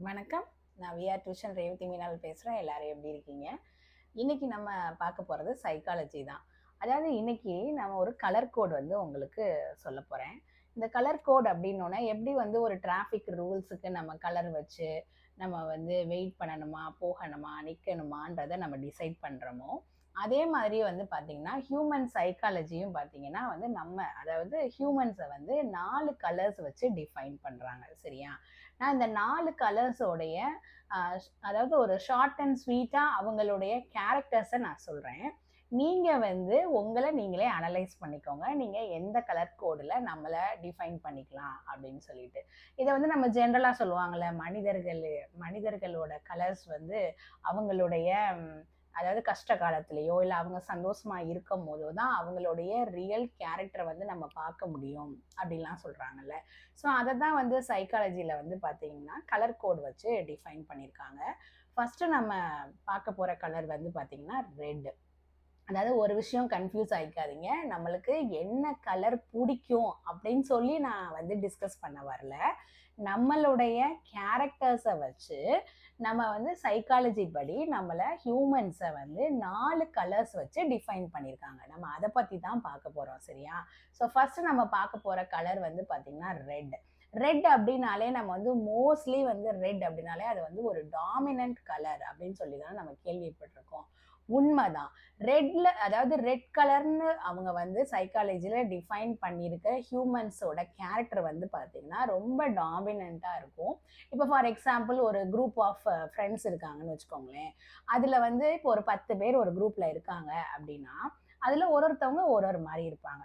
வணக்கம். நான் VR tuition Revathi மீனால் பேசுகிறேன். எல்லாரும் எப்படி இருக்கீங்க? இன்னைக்கு நம்ம பார்க்க போகிறது சைக்காலஜி தான். அதாவது இன்னைக்கு நம்ம ஒரு கலர் கோட் வந்து உங்களுக்கு சொல்ல போகிறேன். இந்த கலர் கோட் அப்படின்னோடனே எப்படி வந்து ஒரு டிராஃபிக் ரூல்ஸுக்கு நம்ம கலர் வச்சு நம்ம வந்து வெயிட் பண்ணணுமா, போகணுமா, நிற்கணுமான்றதை நம்ம டிசைட் பண்ணுறோமோ, அதே மாதிரி வந்து பார்த்திங்கன்னா ஹியூமன் சைக்காலஜியும் பார்த்திங்கன்னா வந்து அதாவது ஹியூமன்ஸை வந்து 4 கலர்ஸ் வச்சு டிஃபைன் பண்ணுறாங்க. சரியா? நான் இந்த 4 கலர்ஸோடைய அதாவது ஒரு ஷார்ட் அண்ட் ஸ்வீட்டாக அவங்களுடைய கேரக்டர்ஸை நான் சொல்கிறேன். நீங்கள் வந்து உங்களை நீங்களே அனலைஸ் பண்ணிக்கோங்க. நீங்கள் எந்த கலர் கோடில் நம்மளை டிஃபைன் பண்ணிக்கலாம் அப்படின்னு சொல்லிட்டு. இதை வந்து நம்ம ஜென்ரலாக சொல்லுவாங்கள்ல, மனிதர்களோட கலர்ஸ் வந்து அவங்களுடைய அதாவது கஷ்ட காலத்திலேயோ இல்லை அவங்க சந்தோஷமா இருக்கும் போதோ தான் அவங்களுடைய ரியல் கேரக்டரை வந்து நம்ம பார்க்க முடியும் அப்படின்லாம் சொல்கிறாங்கல்ல. ஸோ அதை தான் வந்து சைக்காலஜியில் வந்து பார்த்தீங்கன்னா கலர் கோட் வச்சு டிஃபைன் பண்ணியிருக்காங்க. ஃபஸ்ட்டு நம்ம பார்க்க போகிற கலர் வந்து பார்த்திங்கன்னா ரெட். அதாவது ஒரு விஷயம் கன்ஃபியூஸ் ஆகிக்காதீங்க. நம்மளுக்கு என்ன கலர் பிடிக்கும் அப்படின்னு சொல்லி நான் வந்து டிஸ்கஸ் பண்ண வரல. நம்மளுடைய கேரக்டர்ஸை வச்சு நம்ம வந்து சைக்காலஜி படி நம்மளை ஹியூமன்ஸை வந்து 4 கலர்ஸ் வச்சு டிஃபைன் பண்ணியிருக்காங்க. நம்ம அதை பற்றி தான் பார்க்க போகிறோம். சரியா? ஸோ ஃபஸ்ட்டு நம்ம பார்க்க போகிற கலர் வந்து பார்த்திங்கன்னா ரெட். ரெட் அப்படின்னாலே நம்ம வந்து மோஸ்ட்லி வந்து ரெட் அப்படின்னாலே அது வந்து ஒரு டாமினன்ட் கலர் அப்படின்னு சொல்லி தான் நம்ம கேள்விப்பட்டிருக்கோம். உண்மைதான். அதாவது ரெட் கலர்னு அவங்க வந்து சைக்காலஜியில் டிஃபைன் பண்ணியிருக்க ஹியூமன்ஸோட கேரக்டர் வந்து பார்த்திங்கன்னா ரொம்ப டாமினண்ட்டாக இருக்கும். இப்போ ஃபார் எக்ஸாம்பிள் ஒரு குரூப் ஆஃப் ஃப்ரெண்ட்ஸ் இருக்காங்கன்னு வச்சுக்கோங்களேன். அதில் வந்து இப்போ ஒரு 10 பேர் ஒரு குரூப்பில் இருக்காங்க அப்படின்னா அதில் ஒருத்தவங்க ஒரு மாதிரி இருப்பாங்க.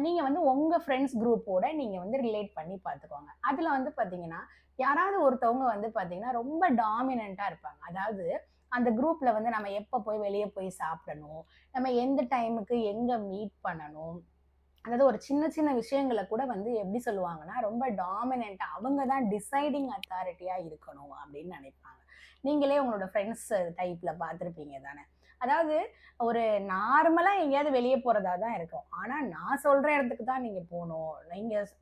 நீங்கள் வந்து உங்கள் ஃப்ரெண்ட்ஸ் குரூப்போட நீங்கள் வந்து ரிலேட் பண்ணி பார்த்துக்கோங்க. அதில் வந்து பார்த்தீங்கன்னா யாராவது ஒருத்தவங்க வந்து பார்த்தீங்கன்னா ரொம்ப டாமினண்ட்டாக இருப்பாங்க. அதாவது அந்த குரூப்பில் வந்து நம்ம எப்போ போய் வெளியே போய் சாப்பிடணும், நம்ம எந்த டைமுக்கு எங்கே மீட் பண்ணணும், அதாவது ஒரு சின்ன சின்ன விஷயங்களை கூட வந்து எப்படி சொல்லுவாங்கன்னா ரொம்ப டாமினண்ட்டாக அவங்க தான் டிசைடிங் அத்தாரிட்டியாக இருக்கணும் அப்படின்னு நினைப்பாங்க. நீங்களே உங்களோட ஃப்ரெண்ட்ஸ் டைப்பில் பார்த்துருப்பீங்க தானே. அதாவது ஒரு நார்மலாக எங்கேயாவது வெளியே போகிறதா தான் இருக்கும். ஆனால் நான் சொல்கிற இடத்துக்கு தான் நீங்கள் போகணும்,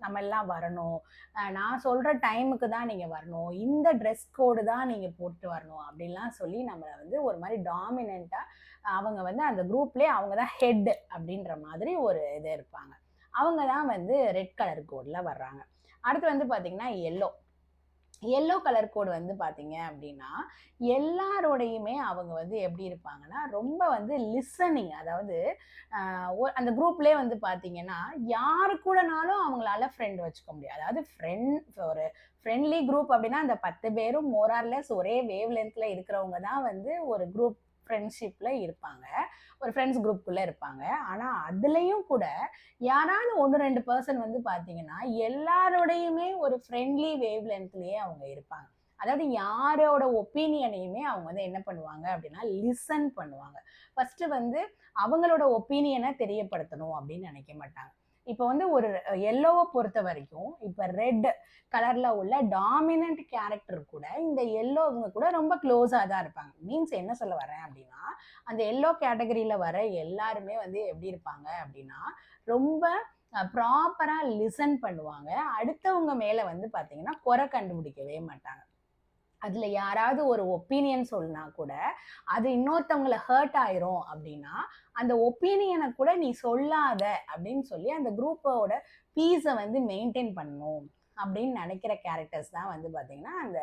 நம்ம எல்லாம் வரணும், நான் சொல்கிற டைமுக்கு தான் நீங்கள் வரணும், இந்த ட்ரெஸ் கோடு தான் நீங்கள் போட்டு வரணும் அப்படின்லாம் சொல்லி நம்மளை வந்து ஒரு மாதிரி டாமினண்ட்டாக அவங்க வந்து அந்த குரூப்லேயே அவங்க தான் ஹெட் அப்படின்ற மாதிரி ஒரு இது இருப்பாங்க. அவங்க தான் வந்து ரெட் கலர் கோடில் வர்றாங்க. அடுத்து வந்து பார்த்திங்கன்னா எல்லோ கலர் கோடு வந்து பார்த்தீங்க அப்படின்னா எல்லாரோடையுமே அவங்க வந்து எப்படி இருப்பாங்கன்னா ரொம்ப வந்து லிசனிங். அதாவது அந்த குரூப்லேயே வந்து பார்த்தீங்கன்னா யாரு கூடனாலும் அவங்களால ஃப்ரெண்ட் வச்சுக்க முடியும். அதாவது ஒரு ஃப்ரெண்ட்லி குரூப் அப்படின்னா அந்த 10 பேரும் மோரார்லெஸ் ஒரே வேவ் லென்த்தில் இருக்கிறவங்க தான் வந்து ஒரு குரூப் ஃப்ரெண்ட்ஷிப்பில் இருப்பாங்க, ஒரு ஃப்ரெண்ட்ஸ் குரூப்புக்குள்ளே இருப்பாங்க. ஆனால் அதுலேயும் கூட யாராவது 1-2 பர்சன் வந்து பார்த்தீங்கன்னா எல்லாரோடையுமே ஒரு ஃப்ரெண்ட்லி வேவ் லென்த்லேயே அவங்க இருப்பாங்க. அதாவது யாரோட ஒப்பீனியனையுமே அவங்க வந்து என்ன பண்ணுவாங்க அப்படின்னா லிசன் பண்ணுவாங்க. ஃபஸ்ட்டு வந்து அவங்களோட ஒப்பீனியனை தெரியப்படுத்தணும் அப்படின்னு நினைக்க மாட்டாங்க. இப்போ வந்து ஒரு எல்லோவை பொறுத்த வரைக்கும் இப்போ ரெட் கலர்ல உள்ள டாமினன்ட் கேரக்டர் கூட இந்த எல்லோவங்க கூட ரொம்ப க்ளோஸாக தான் இருப்பாங்க. மீன்ஸ் என்ன சொல்ல வரேன் அப்படின்னா அந்த எல்லோ கேட்டகரியில வர எல்லாருமே வந்து எப்படி இருப்பாங்க அப்படின்னா ரொம்ப ப்ராப்பராக லிசன் பண்ணுவாங்க. அடுத்தவங்க மேலே வந்து பார்த்தீங்கன்னா குறை கண்டுபிடிக்கவே மாட்டாங்க. அதில் யாராவது ஒரு ஒப்பீனியன் சொன்னா கூட அது இன்னொருத்தவங்களை ஹர்ட் ஆயிரும் அப்படின்னா அந்த ஒப்பீனியனை கூட நீ சொல்லாத அப்படின்னு சொல்லி அந்த குரூப்போட பீஸை வந்து மெயின்டைன் பண்ணணும் அப்படின்னு நினைக்கிற கேரக்டர்ஸ் தான் வந்து பார்த்தீங்கன்னா அந்த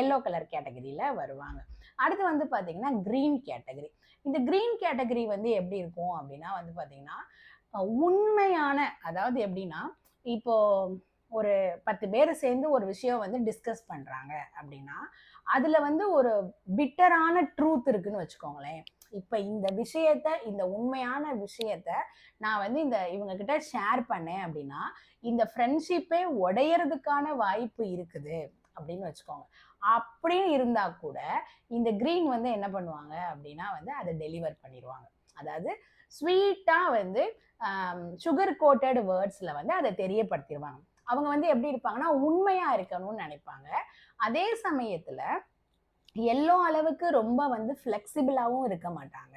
எல்லோ கலர் கேட்டகரியில் வருவாங்க. அடுத்து வந்து பார்த்தீங்கன்னா க்ரீன் கேட்டகரி. இந்த க்ரீன் கேட்டகரி வந்து எப்படி இருக்கும் அப்படின்னா வந்து பார்த்தீங்கன்னா உண்மையான, அதாவது எப்படின்னா இப்போ ஒரு 10 பேர் சேர்ந்து ஒரு விஷயம் வந்து டிஸ்கஸ் பண்ணுறாங்க அப்படின்னா அதில் வந்து ஒரு பிட்டரான ட்ரூத் இருக்குன்னு வச்சுக்கோங்களேன். இப்போ இந்த உண்மையான விஷயத்த நான் வந்து இவங்க கிட்ட ஷேர் பண்ணேன் அப்படின்னா இந்த ஃப்ரெண்ட்ஷிப்பே உடையறதுக்கான வாய்ப்பு இருக்குது அப்படின்னு வச்சுக்கோங்க. அப்படின்னு இருந்தால் கூட இந்த க்ரீன் வந்து என்ன பண்ணுவாங்க அப்படின்னா வந்து அதை டெலிவர் பண்ணிடுவாங்க. அதாவது ஸ்வீட்டாக வந்து சுகர் கோட்டட் வேர்ட்ஸில் வந்து அதை தெரியப்படுத்திடுவாங்க. அவங்க வந்து எப்படி இருப்பாங்கன்னா உண்மையா இருக்கணும்னு நினைப்பாங்க. அதே சமயத்துல எல்லோ அளவுக்கு ரொம்ப வந்து ஃப்ளெக்சிபிளாகவும் இருக்க மாட்டாங்க.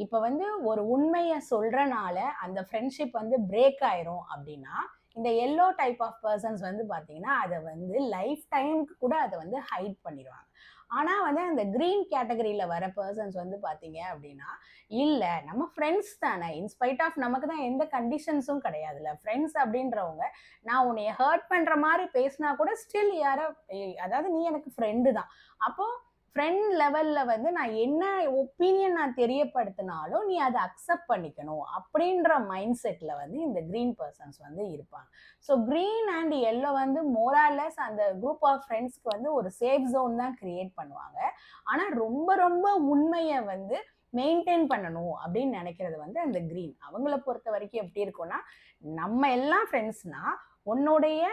இப்போ வந்து ஒரு உண்மையை சொல்றனால அந்த ஃப்ரெண்ட்ஷிப் வந்து பிரேக் ஆயிரும் அப்படின்னா இந்த எல்லோ டைப் ஆஃப் பர்சன்ஸ் வந்து பார்த்தீங்கன்னா அதை வந்து லைஃப் டைமுக்கு கூட அதை வந்து ஹைட் பண்ணிடுவாங்க. ஆனால் வந்து அந்த க்ரீன் கேட்டகரியில் வர பர்சன்ஸ் வந்து பார்த்தீங்க அப்படின்னா, இல்லை நம்ம ஃப்ரெண்ட்ஸ் தானே, இன்ஸ்பைட் ஆஃப் நமக்கு தான் எந்த கண்டிஷன்ஸும் கிடையாதுல்ல, ஃப்ரெண்ட்ஸ் அப்படின்றவங்க நான் உன்னைய ஹர்ட் பண்ணுற மாதிரி பேசினா கூட ஸ்டில் யாரோ, அதாவது நீ எனக்கு ஃப்ரெண்டு தான். அப்போது ஃப்ரெண்ட் லெவலில் வந்து நான் என்ன ஒப்பீனியன் நான் தெரியப்படுத்தினாலும் நீ அதை அக்செப்ட் பண்ணிக்கணும் அப்படின்ற மைண்ட் செட்டில் வந்து இந்த க்ரீன் பர்சன்ஸ் வந்து இருப்பாங்க. ஸோ க்ரீன் அண்ட் எல்லோ வந்து மோராலெஸ் அந்த குரூப் ஆஃப் ஃப்ரெண்ட்ஸ்க்கு வந்து ஒரு சேஃப் ஜோன் தான் கிரியேட் பண்ணுவாங்க. ஆனால் ரொம்ப ரொம்ப உண்மையை வந்து மெயின்டைன் பண்ணணும் அப்படின்னு நினைக்கிறது வந்து அந்த க்ரீன். அவங்கள பொறுத்த வரைக்கும் எப்படி இருக்கும்னா, நம்ம எல்லாம் ஃப்ரெண்ட்ஸ்னா உன்னுடைய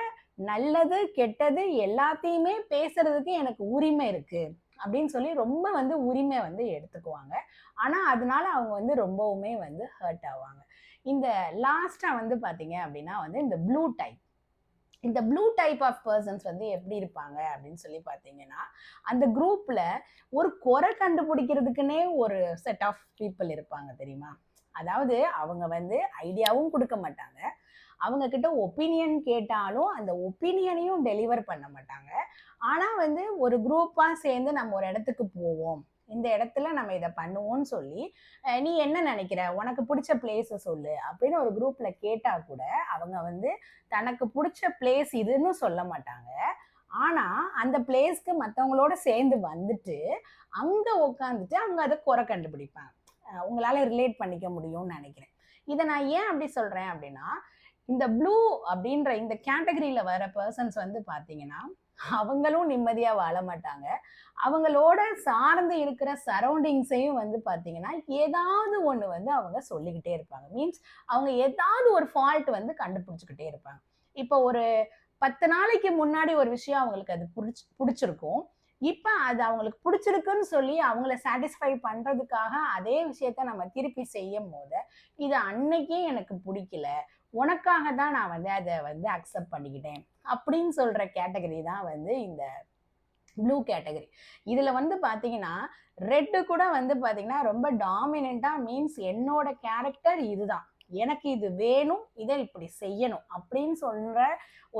நல்லது கெட்டது எல்லாத்தையுமே பேசுறதுக்கு எனக்கு உரிமை இருக்கு அப்படின்னு சொல்லி ரொம்ப வந்து உரிமை வந்து எடுத்துக்குவாங்க. ஆனால் அதனால அவங்க வந்து ரொம்பவுமே வந்து ஹர்ட் ஆவாங்க. இந்த லாஸ்ட்டாக வந்து பார்த்தீங்க அப்படின்னா வந்து இந்த ப்ளூ டைப். இந்த ப்ளூ டைப் ஆஃப் பர்சன்ஸ் வந்து எப்படி இருப்பாங்க அப்படின்னு சொல்லி பார்த்தீங்கன்னா, அந்த குரூப்பில் ஒரு குறை கண்டுபிடிக்கிறதுக்குன்னே ஒரு செட் ஆஃப் பீப்புள் இருப்பாங்க தெரியுமா? அதாவது அவங்க வந்து ஐடியாவும் கொடுக்க மாட்டாங்க. அவங்க கிட்ட ஒப்பீனியன் கேட்டாலும் அந்த ஒப்பீனியனையும் டெலிவர் பண்ண மாட்டாங்க. ஆனால் வந்து ஒரு குரூப்பாக சேர்ந்து நம்ம ஒரு இடத்துக்கு போவோம், இந்த இடத்துல நம்ம இதை பண்ணுவோம்னு சொல்லி, நீ என்ன நினைக்கிற, உனக்கு பிடிச்ச பிளேஸை சொல்லு அப்படின்னு ஒரு குரூப்பில் கேட்டால் கூட அவங்க வந்து தனக்கு பிடிச்ச பிளேஸ் இதுன்னு சொல்ல மாட்டாங்க. ஆனால் அந்த பிளேஸ்க்கு மற்றவங்களோட சேர்ந்து வந்துட்டு அங்கே உட்காந்துட்டு அவங்க அதை குறை கண்டுபிடிப்பாங்க. உங்களால் ரிலேட் பண்ணிக்க முடியும்னு நினைக்கிறேன். இதை நான் ஏன் அப்படி சொல்கிறேன் அப்படின்னா, இந்த ப்ளூ அப்படின்ற இந்த கேட்டகரியில் வர பர்சன்ஸ் வந்து பார்த்தீங்கன்னா, அவங்களும் நிம்மதியாக வாழ மாட்டாங்க. அவங்களோட சார்ந்து இருக்கிற சரௌண்டிங்ஸையும் வந்து பார்த்தீங்கன்னா, ஏதாவது ஒன்று வந்து அவங்க சொல்லிக்கிட்டே இருப்பாங்க. மீன்ஸ் அவங்க ஏதாவது ஒரு ஃபால்ட் வந்து கண்டுபிடிச்சிக்கிட்டே இருப்பாங்க. இப்போ ஒரு 10 நாளைக்கு முன்னாடி ஒரு விஷயம் அவங்களுக்கு அது பிடிச்சிருக்கும். இப்போ அது அவங்களுக்கு பிடிச்சிருக்குன்னு சொல்லி அவங்கள சாட்டிஸ்ஃபை பண்ணுறதுக்காக அதே விஷயத்த நம்ம திருப்பி செய்யும் போது, இது அன்னைக்கே எனக்கு பிடிக்கல, உனக்காக தான் நான் வந்து அதை வந்து அக்செப்ட் பண்ணிக்கிட்டேன் அப்படின்னு சொல்கிற கேட்டகரி தான் வந்து இந்த ப்ளூ கேட்டகரி. இதில் வந்து பார்த்தீங்கன்னா ரெட்டு கூட வந்து பார்த்தீங்கன்னா ரொம்ப டாமினண்ட்டாக, மீன்ஸ் என்னோட கேரக்டர் இதுதான், எனக்கு இது வேணும், இதை இப்படி செய்யணும் அப்படின்னு சொல்கிற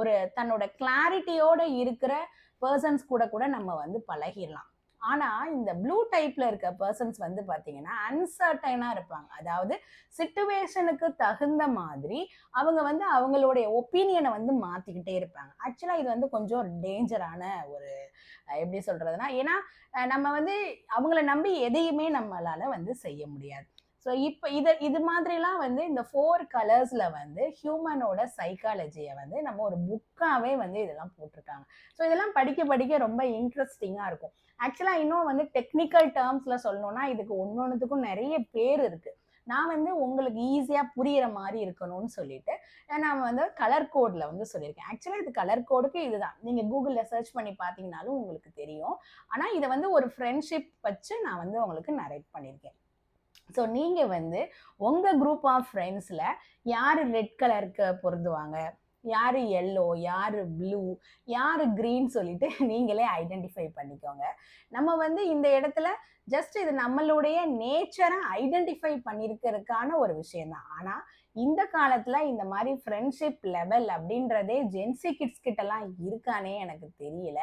ஒரு தன்னோட கிளாரிட்டியோட இருக்கிற பர்சன்ஸ் கூட கூட நம்ம வந்து பழகிடலாம். ஆனால் இந்த ப்ளூ டைப்பில் இருக்க பர்சன்ஸ் வந்து பார்த்தீங்கன்னா அன்சர்டைனாக இருப்பாங்க. அதாவது சிச்சுவேஷனுக்கு தகுந்த மாதிரி அவங்க வந்து அவங்களுடைய ஒப்பீனியனை வந்து மாற்றிக்கிட்டே இருப்பாங்க. ஆக்சுவலாக இது வந்து கொஞ்சம் டேஞ்சரான ஒரு எப்படி சொல்கிறதுனா, ஏன்னா நம்ம வந்து அவங்கள நம்பி எதையுமே நம்மளால் வந்து செய்ய முடியாது. ஸோ இப்போ இது மாதிரிலாம் வந்து இந்த 4 கலர்ஸில் வந்து ஹியூமனோட சைக்காலஜியை வந்து நம்ம ஒரு புக்காகவே வந்து இதெல்லாம் போட்டிருக்காங்க. ஸோ இதெல்லாம் படிக்க படிக்க ரொம்ப இன்ட்ரெஸ்டிங்காக இருக்கும். ஆக்சுவலாக இன்னும் வந்து டெக்னிக்கல் டேர்ம்ஸில் சொல்லணும்னா இதுக்கு ஒன்னொன்றுத்துக்கும் நிறைய பேர் இருக்குது. நான் வந்து உங்களுக்கு ஈஸியாக புரிகிற மாதிரி இருக்கணும்னு சொல்லிட்டு நான் வந்து கலர் கோடில் வந்து சொல்லியிருக்கேன். ஆக்சுவலாக இது கலர் கோடுக்கு இதுதான், நீங்கள் கூகுளில் சர்ச் பண்ணி பார்த்தீங்கன்னாலும் உங்களுக்கு தெரியும். ஆனால் இதை வந்து ஒரு ஃப்ரெண்ட்ஷிப் வச்சு நான் வந்து உங்களுக்கு நரேட் பண்ணியிருக்கேன். ஸோ நீங்கள் வந்து உங்கள் குரூப் ஆஃப் ஃப்ரெண்ட்ஸில் யார் ரெட் கலருக்கு பொருந்துவாங்க, யார் எல்லோ, யார் ப்ளூ, யார் க்ரீன் சொல்லிட்டு நீங்களே ஐடென்டிஃபை பண்ணிக்கோங்க. நம்ம வந்து இந்த இடத்துல ஜஸ்ட் இது நம்மளுடைய நேச்சரை ஐடென்டிஃபை பண்ணியிருக்கிறதுக்கான ஒரு விஷயம்தான். ஆனால் இந்த காலத்தில் இந்த மாதிரி ஃப்ரெண்ட்ஷிப் லெவல் அப்படின்றதே ஜென்சி கிட்ஸ் கிட்டலாம் இருக்கானே எனக்கு தெரியல.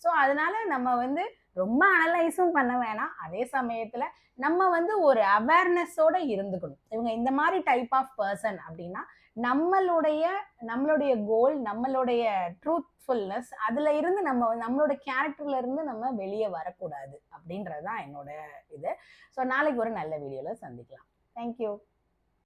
ஸோ அதனால நம்ம வந்து ரொம்ப அனலைஸும் பண்ண வேணாம். அதே சமயத்தில் நம்ம வந்து ஒரு அவேர்னஸோட இருந்துக்கணும். இவங்க இந்த மாதிரி டைப் ஆஃப் பர்சன் அப்படின்னா நம்மளுடைய கோல், நம்மளுடைய ட்ரூத்ஃபுல்னஸ், அதுல இருந்து நம்மளோட கேரக்டர்ல இருந்து நம்ம வெளியே வரக்கூடாது அப்படின்றதுதான் என்னோட இது. ஸோ நாளைக்கு ஒரு நல்ல வீடியோல சந்திக்கலாம். தேங்க்யூ.